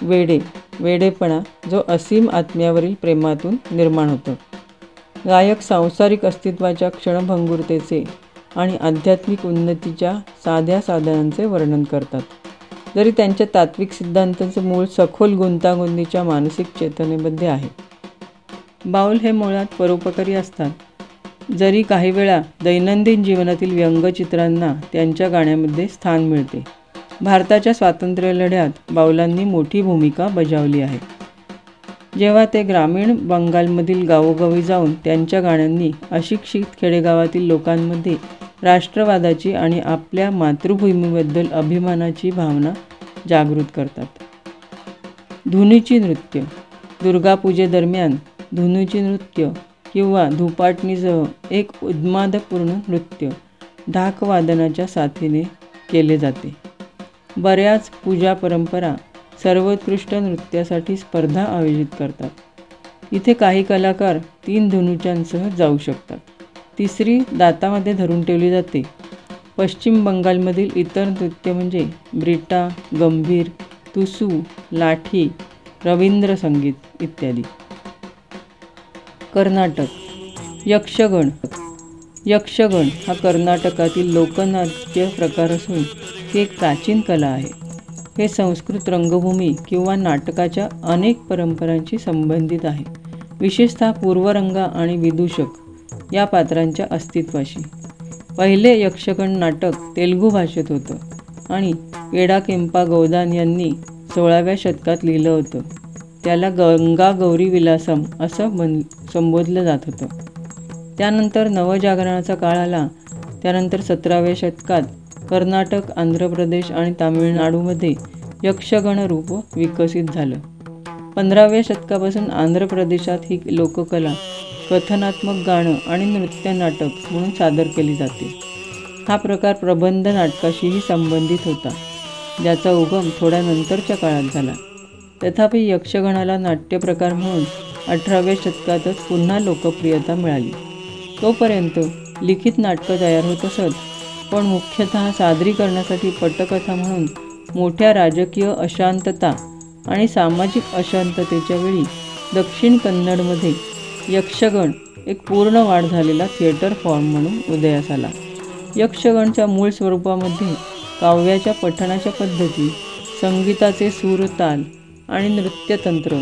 वेडे, वेडेपणा, जो असीम आत्म्यावरील प्रेमातून निर्माण होतो. गायक सांसारिक अस्तित्वाच्या क्षणभंगुरतेचे आणि आध्यात्मिक उन्नतीच्या साध्या साधनांचे वर्णन करतात. जरी त्यांच्या तात्विक सिद्धांतांचे मूळ सखोल गुंतागुंतीच्या मानसिक चेतनेमध्ये आहे. बाऊल हे मुळात परोपकारी असतात. जरी काही वेळा दैनंदिन जीवनातील व्यंगचित्रांना त्यांच्या गाण्यामध्ये स्थान मिळते. भारताच्या स्वातंत्र्य लढ्यात बाऊलांनी मोठी भूमिका बजावली आहे. जेव्हा ते ग्रामीण बंगालमधील गावोगावी जाऊन त्यांच्या गाण्यांनी अशिक्षित खेडेगावातील लोकांमध्ये राष्ट्रवादाची आणि आपल्या मातृभूमीबद्दल अभिमानाची भावना जागृत करतात. धुनीची नृत्य. दुर्गापूजेदरम्यान धुनीची नृत्य किंवा धुपाटणीसह एक उन्मादपूर्ण नृत्य ढाकवादनाच्या साथीने केले जाते. बऱ्याच पूजा परंपरा सर्वोत्कृष्ट नृत्यासाठी स्पर्धा आयोजित करतात. इथे काही कलाकार 3 धुनूच्यांसह जाऊ शकतात. तिसरी दातामध्ये धरून ठेवली जाते. पश्चिम बंगालमधील इतर नृत्य म्हणजे ब्रिटा, गंभीर, तुसू, लाठी, रवींद्र संगीत इत्यादी. कर्नाटक. यक्षगण. यक्षगण हा कर्नाटकातील लोकनाट्य प्रकार असून ती एक प्राचीन कला आहे. हे संस्कृत रंगभूमी किंवा नाटकाच्या अनेक परंपरांशी संबंधित आहे, विशेषतः पूर्वरंग आणि विदूषक या पात्रांच्या अस्तित्वाशी. पहिले यक्षगण नाटक तेलुगू भाषेत होतं आणि एडा केंपा गौदान यांनी 16व्या शतकात लिहिलं होतं. त्याला गंगा गौरी विलासम असं संबोधलं जात होतं. त्यानंतर नवजागरणाचा काळ आला. त्यानंतर 17व्या शतकात कर्नाटक, आंध्र प्रदेश आणि तामिळनाडूमध्ये यक्षगण रूप विकसित झालं. 15व्या शतकापासून आंध्र प्रदेशात ही लोककला कथनात्मक गाणं आणि नृत्य नाटक म्हणून सादर केली जाते. हा प्रकार प्रबंध नाटकाशीही संबंधित होता, ज्याचा उगम थोड्या नंतरच्या काळात झाला. तथापि यक्षगणाला नाट्यप्रकार म्हणून 18व्या शतकातच पुन्हा लोकप्रियता मिळाली. तोपर्यंत लिखित नाटकं तयार होत असत, पण मुख्यतः सादरीकरणासाठी पटकथा म्हणून मोठ्या राजकीय अशांतता आणि सामाजिक अशांततेच्या वेळी दक्षिण कन्नडमध्ये यक्षगण एक पूर्ण वाढ झालेला थिएटर फॉर्म म्हणून उदयास आला. यक्षगणच्या मूळ स्वरूपामध्ये काव्याच्या पठणाच्या पद्धती, संगीताचे सूर, ताल आणि नृत्यतंत्र,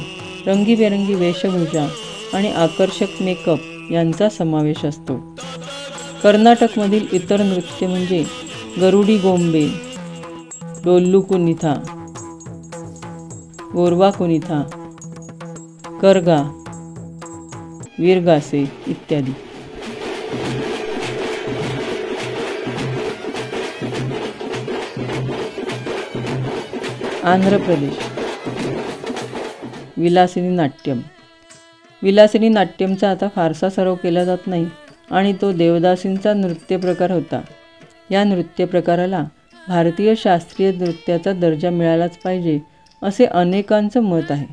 रंगीबेरंगी वेशभूषा आणि आकर्षक मेकअप यांचा समावेश असतो. कर्नाटकमधील इतर नृत्य म्हणजे गरुडी गोंबे, डोल्लू कुनिथा, गोरवा कुनिथा, करगा, वीरगासे इत्यादी. आंध्र प्रदेश. विलासिनी नाट्यम. विलासिनी नाट्यमचा आता फारसा सराव केला जात नाही आणि तो देवदासींचा नृत्य प्रकार होता. या नृत्य प्रकाराला भारतीय शास्त्रीय नृत्याचा दर्जा मिळालाच पाहिजे असे अनेकांचं मत आहे.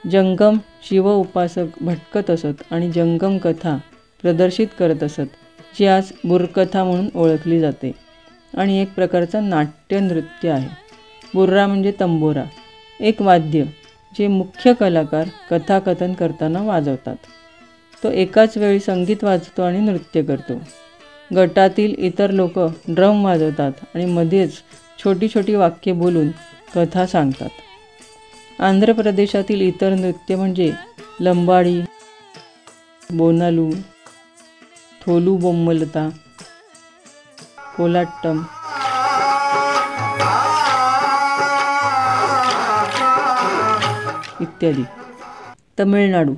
जंगम शिव उपासक भटकत असत आणि जंगम कथा प्रदर्शित करत असत, जी आज बुर्रकथा म्हणून ओळखली जाते आणि एक प्रकारचा नाट्य नृत्य आहे. बुर्रा म्हणजे तंबोरा, एक वाद्य जे मुख्य कलाकार कथाकथन करताना वाजवतात. तो एकाच वेळी संगीत वाजवतो आणि नृत्य करतो. गटातील इतर लोक ड्रम वाजवतात आणि मध्येच छोटी छोटी वाक्ये बोलून कथा सांगतात. आंध्र प्रदेशातील इतर नृत्य म्हणजे लंबाडी, बोनालू, थोलू बोम्मलता, कोलाट्टम इत्यादी. तमिळनाडू.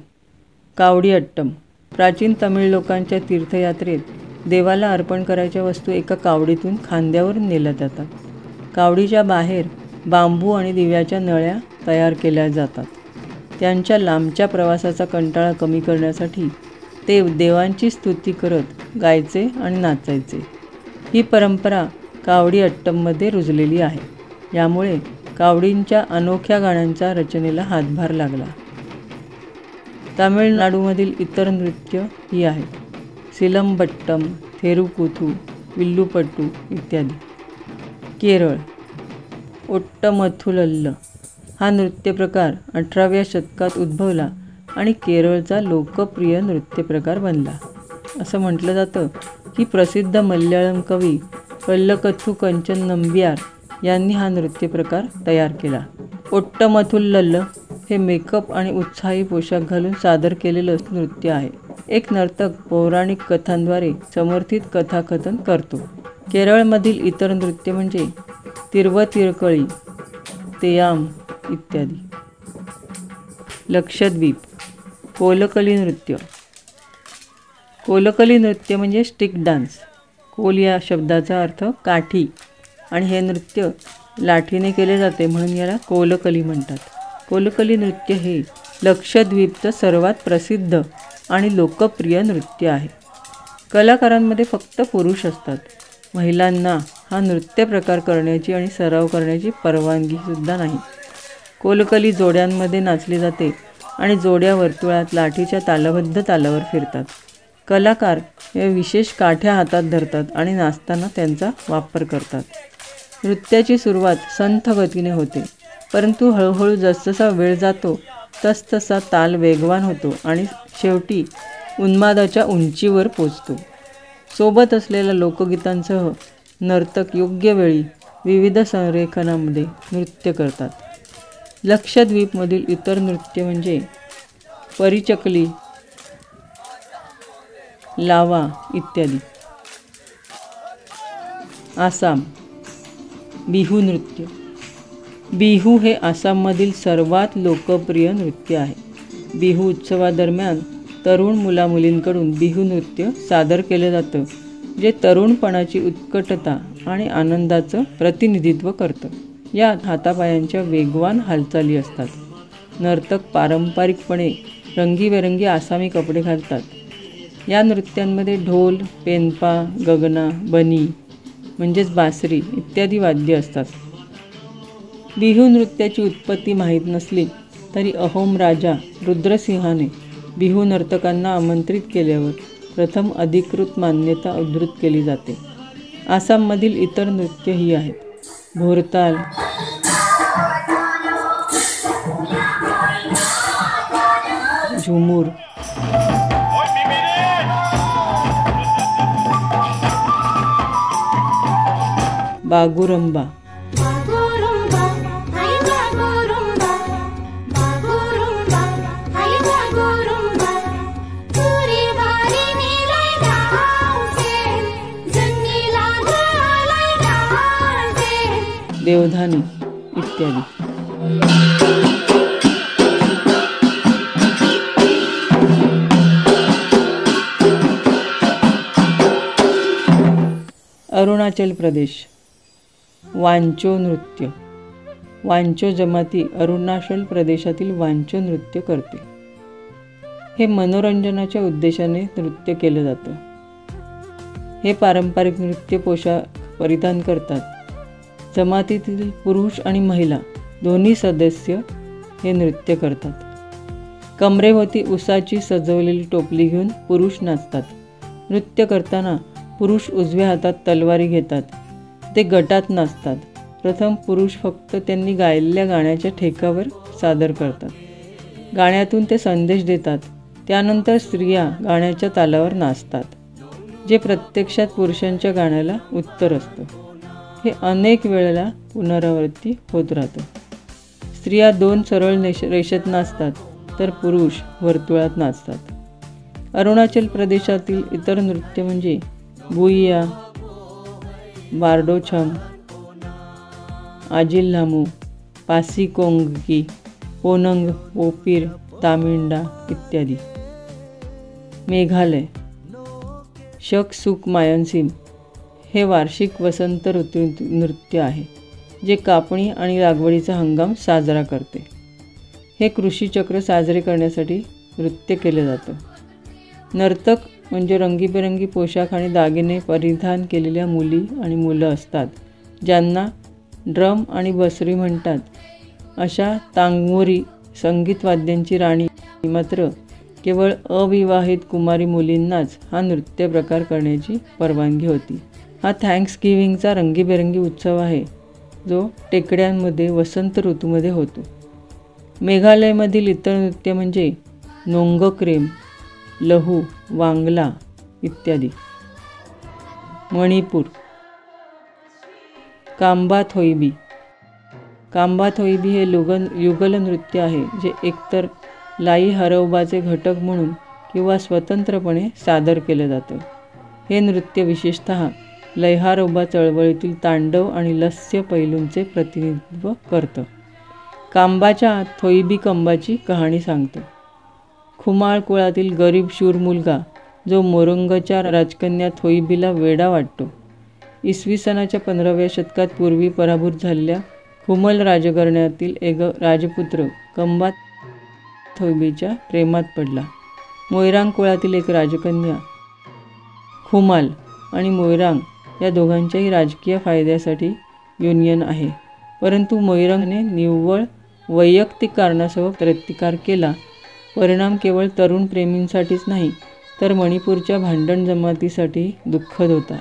कावडी अट्टम. प्राचीन तमिळ लोकांच्या तीर्थयात्रेत देवाला अर्पण करायच्या वस्तू एका कावडीतून खांद्यावर नेल्या जातात. कावडीच्या बाहेर बांबू आणि दिव्याच्या नळ्या तयार केल्या जातात. त्यांच्या लांबच्या प्रवासाचा कंटाळा कमी करण्यासाठी ते देवांची स्तुती करत गायचे आणि नाचायचे. ही परंपरा कावडी अट्टममध्ये रुजलेली आहे. यामुळे कावडींच्या अनोख्या गाण्यांच्या रचनेला हातभार लागला. तामिळनाडूमधील इतर नृत्य ही आहेत सिलंबट्टम, थेरुकूथू, विल्लूपट्टू इत्यादी. केरळ. ओट्टमथुल्लल हा नृत्यप्रकार 18व्या शतकात उद्भवला आणि केरळचा लोकप्रिय नृत्यप्रकार बनला. असं म्हटलं जातं की प्रसिद्ध मल्याळम कवी पल्लकथू कंचन नंबियार यांनी हा नृत्यप्रकार तयार केला. ओट्टमथुल्लल हे मेकअप आणि उत्साही पोशाख घालून सादर केलेलं नृत्य आहे. एक नर्तक पौराणिक कथांद्वारे समर्थित कथाकथन करतो. केरळमधील इतर नृत्य म्हणजे तिरुवतिरकळी, तेयाम इत्यादी. लक्षद्वीप कोलकली नृत्य. कोलकली नृत्य म्हणजे स्टिक डान्स. कोल या शब्दाचा अर्थ काठी आणि हे नृत्य लाठीने केले जाते म्हणून याला कोलकली म्हणतात. कोलकली नृत्य हे लक्षद्वीपचं सर्वात प्रसिद्ध आणि लोकप्रिय नृत्य आहे. कलाकारांमध्ये फक्त पुरुष असतात. महिलांना हा नृत्य प्रकार करण्याची आणि सराव करण्याची परवानगीसुद्धा नाही. कोलकली जोड्यांमध्ये नाचली जाते आणि जोड्या वर्तुळात लाठीच्या तालबद्ध तालावर फिरतात. कलाकार हे विशेष काठ्या हातात धरतात आणि नाचताना त्यांचा वापर करतात. नृत्याची सुरुवात संथ गतीने होते, परंतु हळूहळू जसजसा वेळ जातो तसतसा ताल वेगवान होतो आणि शेवटी उन्मादाच्या उंचीवर पोचतो. सोबत असलेल्या लोकगीतांसह नर्तक योग्य वेळी विविध संरेखनामध्ये नृत्य करतात. लक्षद्वीपमधील इतर नृत्य म्हणजे परिचकली, लावा इत्यादी. आसाम बिहू नृत्य. बिहू हे आसाममधील सर्वात लोकप्रिय नृत्य आहे. बिहू उत्सवादरम्यान तरुण मुलामुलींकडून बिहू नृत्य सादर केले जातं, जे तरुणपणाची उत्कटता आणि आनंदाचं प्रतिनिधित्व करतं. यात हातापायांच्या वेगवान हालचाली असतात. नर्तक पारंपरिकपणे रंगीबेरंगी आसामी कपडे घालतात. या नृत्यांमध्ये ढोल, पेनपा, गगना, बनी म्हणजेच बासरी इत्यादी वाद्ये असतात. बिहू नृत्याची उत्पत्ती माहीत नसली तरी अहोम राजा रुद्रसिंहाने बिहू नर्तकांना आमंत्रित केल्यावर प्रथम अधिकृत मान्यता उद्धृत केली जाते. आसाममधील इतर नृत्य ही आहेत: भोरताल, झुमूर, बागुरंबा, देवधानी इत्यादी. अरुणाचल प्रदेश वांचो नृत्य. वांचो जमाती अरुणाचल प्रदेशातील वांचो नृत्य करते. हे मनोरंजनाच्या उद्देशाने नृत्य केलं जातं. हे पारंपरिक नृत्य पोशाख परिधान करतात. जमातीतील पुरुष आणि महिला दोन्ही सदस्य हे नृत्य करतात. कमरेभोवती उसाची सजवलेली टोपली घेऊन पुरुष नाचतात. नृत्य करताना पुरुष उजव्या हातात तलवारी घेतात. ते गटात नाचतात. प्रथम पुरुष फक्त त्यांनी गायलेल्या गाण्याच्या ठेक्यावर सादर करतात. गाण्यातून ते संदेश देतात. त्यानंतर स्त्रिया गाण्याच्या तालावर नाचतात, जे प्रत्यक्षात पुरुषांच्या गाण्याला उत्तर असतं. हे अनेक वेळेला पुनरावृत्ती होत राहतं. स्त्रिया 2 सरळ रेषेत नाचतात तर पुरुष वर्तुळात नाचतात. अरुणाचल प्रदेशातील इतर नृत्य म्हणजे बुइया, बार्डोछम, आजिल्लामू, पासीकोंगकी, पोनंग, ओपीर, तामिंडा इत्यादी. मेघालय शक सुक मायनसिम हे वार्षिक वसंत ऋतू नृत्य आहे, जे कापणी आणि लागवडीचा हंगाम साजरा करते. हे कृषीचक्र साजरे करण्यासाठी नृत्य केले जातं. नर्तक म्हणजे रंगीबेरंगी पोशाख आणि दागिने परिधान केलेल्या मुली आणि मुलं असतात, ज्यांना ड्रम आणि बसरी म्हणतात. अशा तांगमोरी संगीत वाद्यांची राणी मात्र केवळ अविवाहित कुमारी मुलींनाच हा नृत्य प्रकार करण्याची परवानगी होती. हा थँक्सगिव्हिंगचा रंगीबेरंगी उत्सव आहे. जो टेकड्यांमध्ये वसंत ऋतूमध्ये होतो. मेघालयमधील इतर नृत्य म्हणजे नोंगक्रेम, लहू, वांगला इत्यादी. मणिपूर. कांबा थोईबी. कांबा थोईबी हे युगल नृत्य आहे जे एकतर लाई हरवबाचे घटक म्हणून किंवा स्वतंत्रपणे सादर केलं जातं. हे नृत्य विशेषतः लैहारोबा चळवळीतील तांडव आणि लस्य पैलूंचे प्रतिनिधित्व करतं. कांबाच्या थोईबी कंबाची कहाणी सांगतं. खुमाळ कुळातील गरीब शूर मुलगा जो मोरंगच्या राजकन्या थोईबीला वेडा वाटतो. इसवी सनाच्या 15व्या शतकात पूर्वी पराभूत झालेल्या खुमल राजघराण्यातील एक राजपुत्र कंबा थोईबीच्या प्रेमात पडला. मोयरांग कुळातील एक राजकन्या खुमाल आणि मोयरांग या दोघांच्याही राजकीय फायद्यासाठी युनियन आहे, परंतु मोयरांगने निव्वळ वैयक्तिक कारणासह प्रतिकार केला. परिणाम केवळ तरुण प्रेमींसाठीच नाही तर मणिपूरच्या भांडण जमातीसाठी दुःखद होता.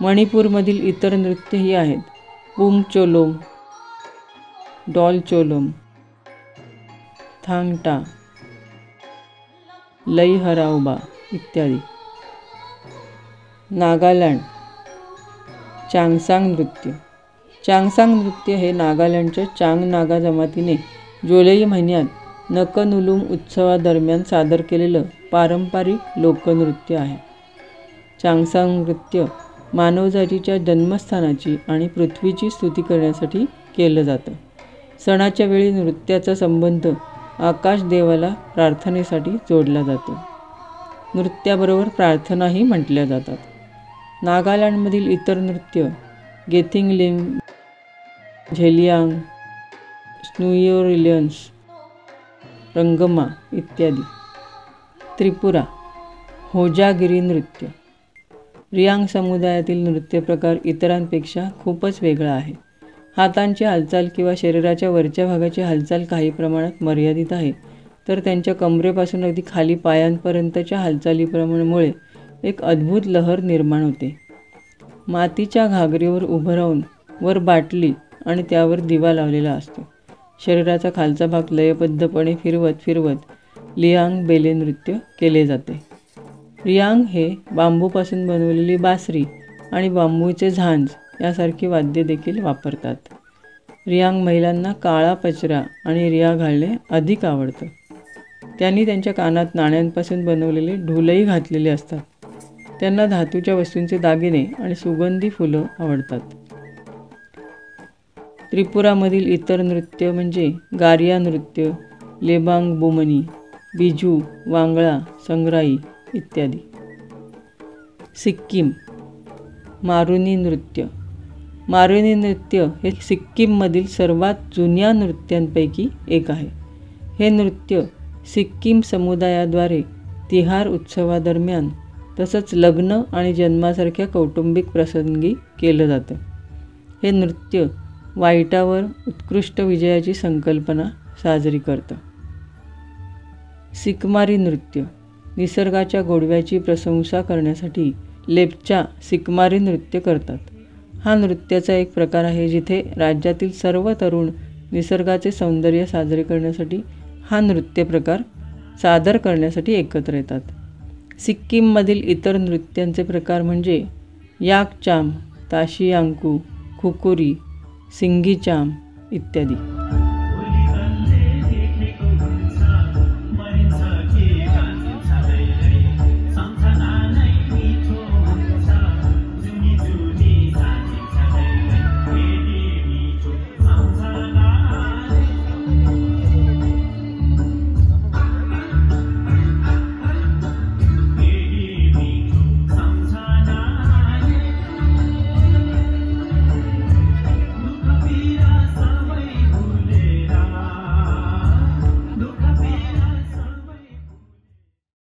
मणिपूरमधील इतर नृत्यही आहेत. पुंग चोलोम, डॉल चोलोम, थांगटा, लई हराओबा इत्यादी. नागालँड. चांगसांग नृत्य. चांगसांग नृत्य हे नागालँडच्या चांग नागा जमातीने जुलै महिन्यात नकनुलुम उत्सवादरम्यान सादर केलेलं पारंपरिक लोकनृत्य आहे. चांगसांग नृत्य मानवजातीच्या जन्मस्थानाची आणि पृथ्वीची स्तुती करण्यासाठी केलं जातं. सणाच्या वेळी नृत्याचा संबंध आकाशदेवाला प्रार्थनेसाठी जोडला जातो. नृत्याबरोबर प्रार्थनाही म्हटल्या जातात. नागालँडमधील इतर नृत्य गेथिंगलिंग, झेलियांग, स्नुयोरिलियन्स, रंगमा इत्यादी. त्रिपुरा. होजागिरी नृत्य. रियांग समुदायातील नृत्यप्रकार इतरांपेक्षा खूपच वेगळा आहे. हातांची हालचाल किंवा शरीराच्या वरच्या भागाची हालचाल काही प्रमाणात मर्यादित आहे, तर त्यांच्या कमरेपासून अगदी खाली पायांपर्यंतच्या हालचालीमुळे एक अद्भुत लहर निर्माण होते. मातीच्या घागरीवर उभं राहून वर बाटली आणि त्यावर दिवा लावलेला असतो. शरीराचा खालचा भाग लयबद्धपणे फिरवत लियांग बेले नृत्य केले जाते. रियांग हे बांबूपासून बनवलेली बासरी आणि बांबूचे झांज यासारखी वाद्ये देखील वापरतात. रियांग महिलांना काळा पचरा आणि रिया घालणे अधिक आवडतं. त्यांनी त्यांच्या कानात नाण्यांपासून बनवलेले ढोलही घातलेले असतात. त्यांना धातूच्या वस्तूंचे दागिने आणि सुगंधी फुलं आवडतात. त्रिपुरामधील इतर नृत्य म्हणजे गारिया नृत्य, लेबांग बुमनी, बिजू, वांगळा, संग्राई इत्यादी. सिक्कीम. मारुनी नृत्य. मारुनी नृत्य हे सिक्कीममधील सर्वात जुन्या नृत्यांपैकी एक आहे. हे नृत्य सिक्कीम समुदायाद्वारे तिहार उत्सवादरम्यान तसंच लग्न आणि जन्मासारख्या कौटुंबिक प्रसंगी केलं जातं. हे नृत्य वाईटावर उत्कृष्ट विजयाची संकल्पना साजरी करतं. सिकमारी नृत्य. निसर्गाच्या गोडव्याची प्रशंसा करण्यासाठी लेप्चा सिकमारी नृत्य करतात. हा नृत्याचा एक प्रकार आहे जिथे राज्यातील सर्व तरुण निसर्गाचे सौंदर्य साजरे करण्यासाठी हा नृत्यप्रकार सादर करण्यासाठी एकत्र येतात. सिक्कीममधील इतर नृत्यांचे प्रकार म्हणजे याकचाम, ताशियांकू, खुकुरी, सिंगीचाम इत्यादी.